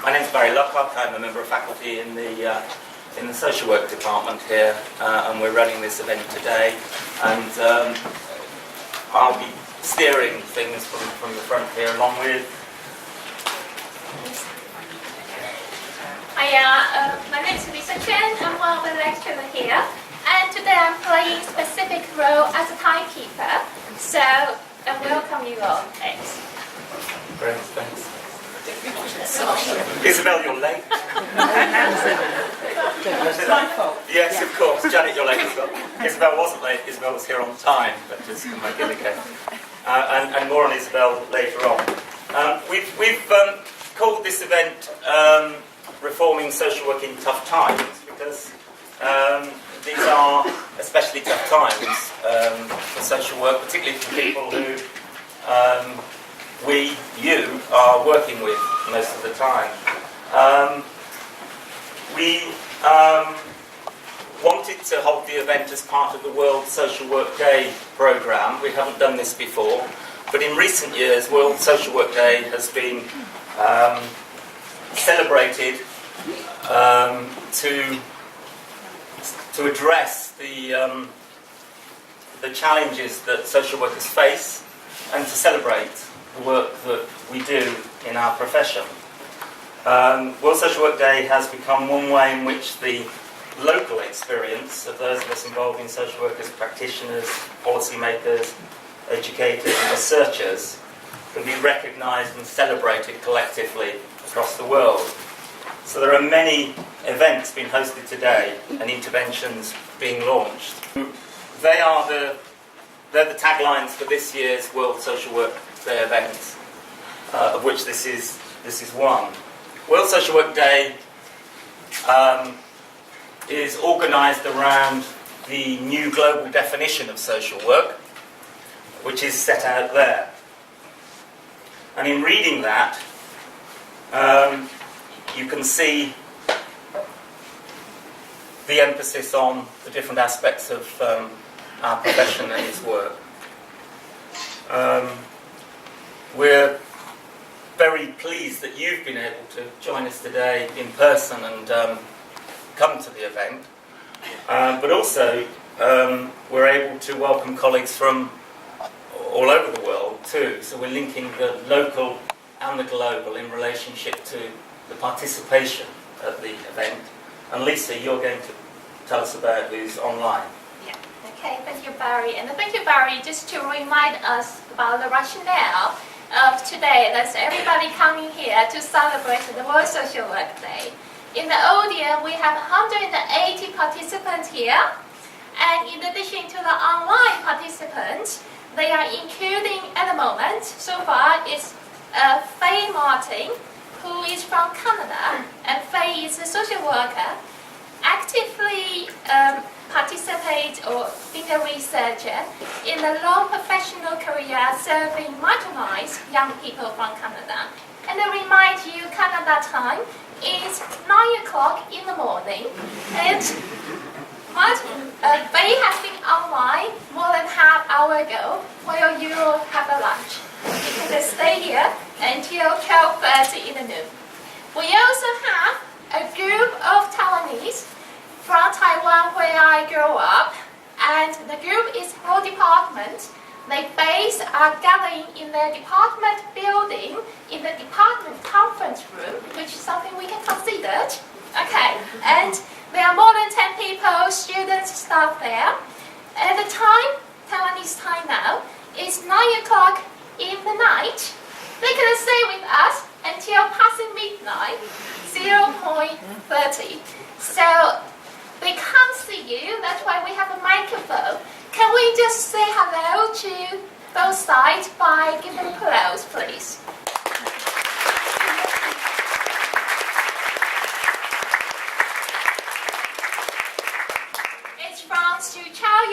My name's Barry Luckock. I'm a member of faculty in the social work department here, and we're running this event today. And I'll be steering things from the front here, along with. Hi, my name is Lisa Chen. I'm one of the lecturers here, and today I'm playing a specific role as a timekeeper. So I welcome you all. Thanks. Great, thanks. Isabel, you're late. It's my fault. Yes, of course. Janet, you're late as well. Isabel wasn't late. Isabel was here on time, but just to make it again. And more on Isabel later on. We've called this event Reforming Social Work in Tough Times because these are especially tough times for social work, particularly for people who you are working with most of the time. We wanted to hold the event as part of the World Social Work Day programme. We haven't done this before, but in recent years, World Social Work Day has been celebrated to address the challenges that social workers face and to celebrate the work that we do in our profession. World Social Work Day has become one way in which the local experience of those of us involved in social work as practitioners, policymakers, educators and researchers can be recognised and celebrated collectively across the world. So there are many events being hosted today and interventions being launched. They're the taglines for this year's World Social Work Day event, of which this is one. World Social Work Day is organised around the new global definition of social work, which is set out there. And in reading that, you can see the emphasis on the different aspects of our profession and its work. We're very pleased that you've been able to join us today in person and come to the event. But also, we're able to welcome colleagues from all over the world too. So we're linking the local and the global in relationship to the participation at the event. And Lisa, you're going to tell us about who's online. Yeah. Okay. Thank you, Barry. And thank you, Barry, just to remind us about the rationale of today. That's everybody coming here to celebrate the World Social Work Day. In the audience, we have 180 participants here. And in addition to the online participants, they are including at the moment, so far, is Faye Martin, who is from Canada, and Faye is a social worker, actively participate or being a researcher in a long professional career serving marginalized young people from Canada. And I remind you, Canada time is 9 o'clock in the morning, and Faye has been online more than half hour ago while you have a lunch. You can stay here until 12:30 in the noon. We also have a group of Taiwanese from Taiwan where I grew up, and the group is whole department. They are gathering in their department building in the department conference room, which is something we can consider. Okay, and there are more than 10 people, students, staff there. At the time, Taiwanese time now, is 9 o'clock in the night. They can stay with us until passing midnight, 0:30. So they can't see you, that's why we have a microphone. Can we just say hello to both sides by giving applause, please? It's from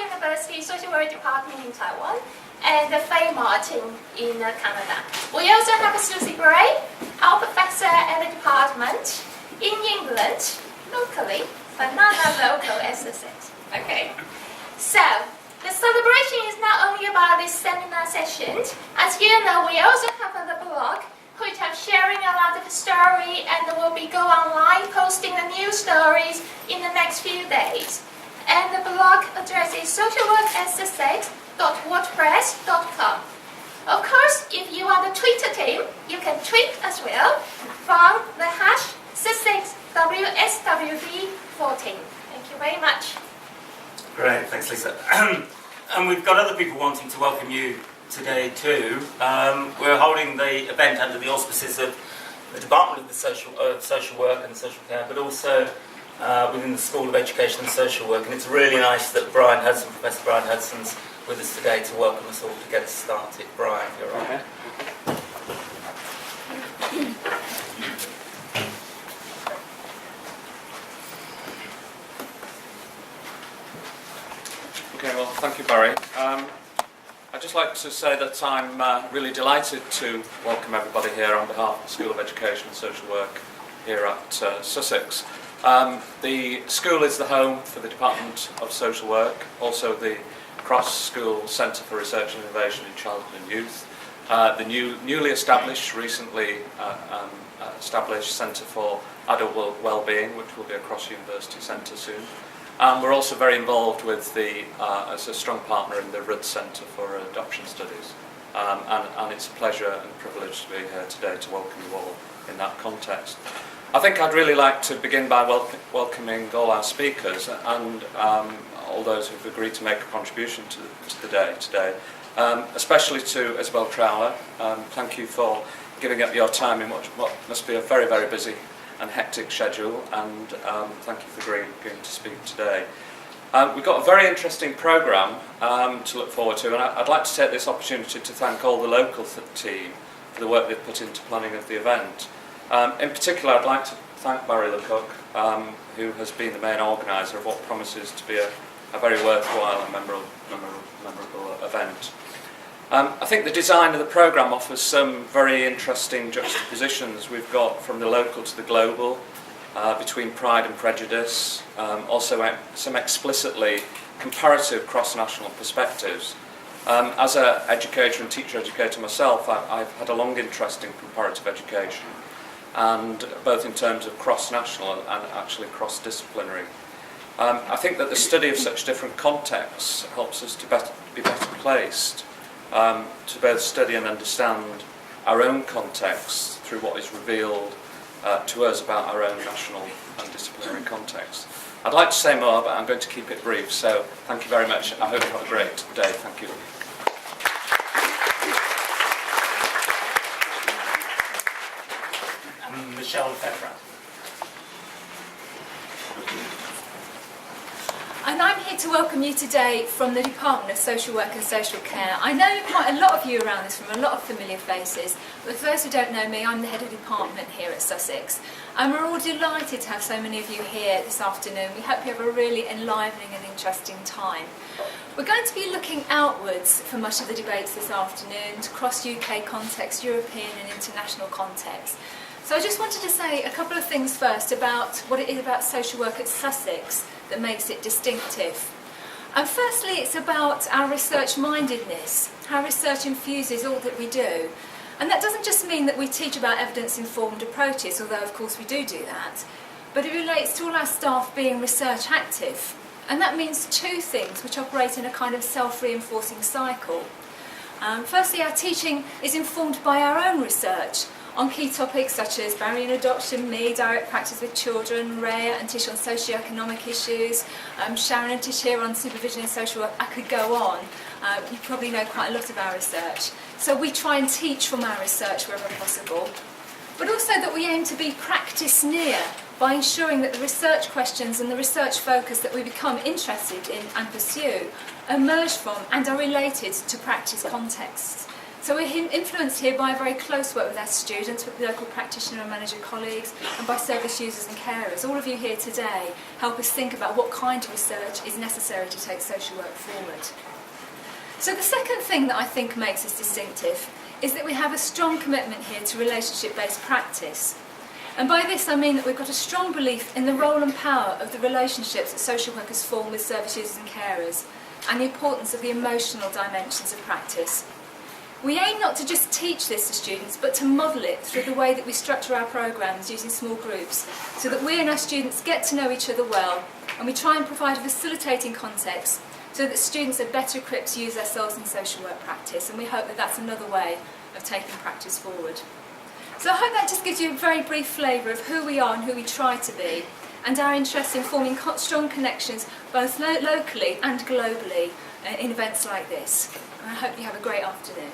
University Social Work Department in Taiwan, and Faye Martin in Canada. We also have Susie Gray, our professor at the department in England, locally, but not as local as Sussex. Okay. So, the celebration is not only about this seminar session. As you know, we also have the blog which I'm sharing a lot of story and will be go online posting the new stories in the next few days. And the blog address is socialwork@sussex.wordpress.com. Of course, if you are the Twitter team, you can tweet as well from the hash #SussexWSWD14. Thank you very much. Great, thanks Lisa. And we've got other people wanting to welcome you today too. We're holding the event under the auspices of the Department of Social Work and Social Care, but also within the School of Education and Social Work. And it's really nice that Professor Brian Hudson's with us today to welcome us all to get us started. Brian, you're on. Okay. Okay, well, thank you, Barry. I'd just like to say that I'm really delighted to welcome everybody here on behalf of the School of Education and Social Work here at Sussex. The school is the home for the Department of Social Work, also the Cross-School Centre for Research and Innovation in Childhood and Youth, the newly established, recently established Centre for Adult Wellbeing, which will be a cross-university centre soon. And we're also very involved with as a strong partner in the RUD Centre for Adoption Studies. And it's a pleasure and privilege to be here today to welcome you all in that context. I think I'd really like to begin by welcoming all our speakers and all those who've agreed to make a contribution to the day today, especially to Isabel Trowler. Thank you for giving up your time in what must be a very, very busy and hectic schedule, and thank you for agreeing to speak today. We've got a very interesting programme to look forward to, and I'd like to take this opportunity to thank all the local team for the work they've put into planning of the event. In particular, I'd like to thank Barry Luckock, who has been the main organiser of what promises to be a very worthwhile and memorable event. I think the design of the programme offers some very interesting juxtapositions. We've got from the local to the global, between Pride and Prejudice, also some explicitly comparative cross-national perspectives. As an educator and teacher educator myself, I've had a long interest in comparative education, and both in terms of cross-national and actually cross-disciplinary. I think that the study of such different contexts helps us to be better placed to both study and understand our own context through what is revealed to us about our own national and disciplinary context. I'd like to say more, but I'm going to keep it brief, so thank you very much. I hope you have a great day. Thank you. Michelle Lefevre. And I'm here to welcome you today from the Department of Social Work and Social Care. I know quite a lot of you around this room, a lot of familiar faces, but for those who don't know me, I'm the head of department here at Sussex. And we're all delighted to have so many of you here this afternoon. We hope you have a really enlivening and interesting time. We're going to be looking outwards for much of the debates this afternoon to cross UK context, European and international context. So I just wanted to say a couple of things first about what it is about social work at Sussex that makes it distinctive. And firstly, it's about our research mindedness, how research infuses all that we do. And that doesn't just mean that we teach about evidence-informed approaches, although of course we do that, but it relates to all our staff being research active. And that means two things which operate in a kind of self-reinforcing cycle. Firstly, our teaching is informed by our own research on key topics such as barrier in adoption, me, direct practice with children, Rhea and Tish on socio-economic issues, Sharon and Tish here on supervision in social work. I could go on. You probably know quite a lot of our research. So we try and teach from our research wherever possible, but also that we aim to be practice near by ensuring that the research questions and the research focus that we become interested in and pursue emerge from and are related to practice contexts. So we're influenced here by a very close work with our students, with local practitioner and manager colleagues, and by service users and carers. All of you here today help us think about what kind of research is necessary to take social work forward. So the second thing that I think makes us distinctive is that we have a strong commitment here to relationship-based practice. And by this I mean that we've got a strong belief in the role and power of the relationships that social workers form with service users and carers, and the importance of the emotional dimensions of practice. We aim not to just teach this to students, but to model it through the way that we structure our programmes using small groups, so that we and our students get to know each other well, and we try and provide a facilitating context so that students are better equipped to use their skills in social work practice, and we hope that that's another way of taking practice forward. So I hope that just gives you a very brief flavour of who we are and who we try to be, and our interest in forming strong connections both locally and globally in events like this. And I hope you have a great afternoon.